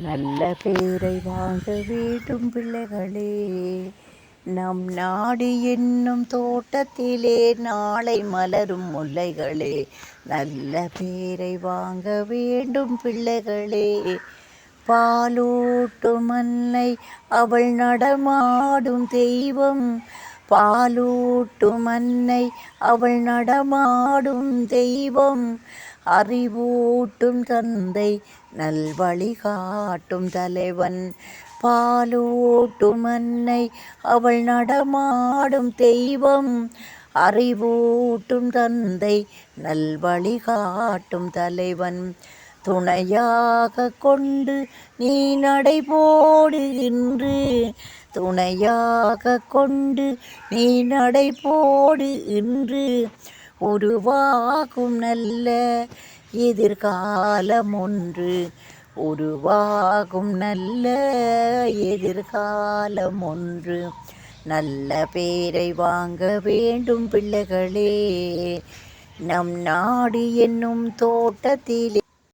நல்ல பேரை வாங்க வேண்டும் பிள்ளைகளே. நம் நாடு என்னும் தோட்டத்திலே நாளை மலரும் முல்லைகளே. நல்ல பேரை வாங்க வேண்டும் பிள்ளைகளே. பாலூட்டும் அன்னை அவள் நடமாடும் தெய்வம். பாலூட்டும் அன்னை அவள் நடமாடும் தெய்வம். அறிவூட்டும் தந்தை நல்வழி காட்டும் தலைவன். பாலூட்டும் அன்னை அவள் நடமாடும் தெய்வம். அறிவூட்டும் தந்தை நல்வழி காட்டும் தலைவன். துணையாக கொண்டு நீ நடைபோடு இன்று. துணையாக கொண்டு நீ நடைபோடு இன்று. உருவாகும் நல்ல எதிர்காலம் ஒன்று. உருவாகும் நல்ல எதிர்காலம் ஒன்று. நல்ல பேரை வாங்க வேண்டும் பிள்ளைகளே. நம் நாடு என்னும் தோட்டத்திலே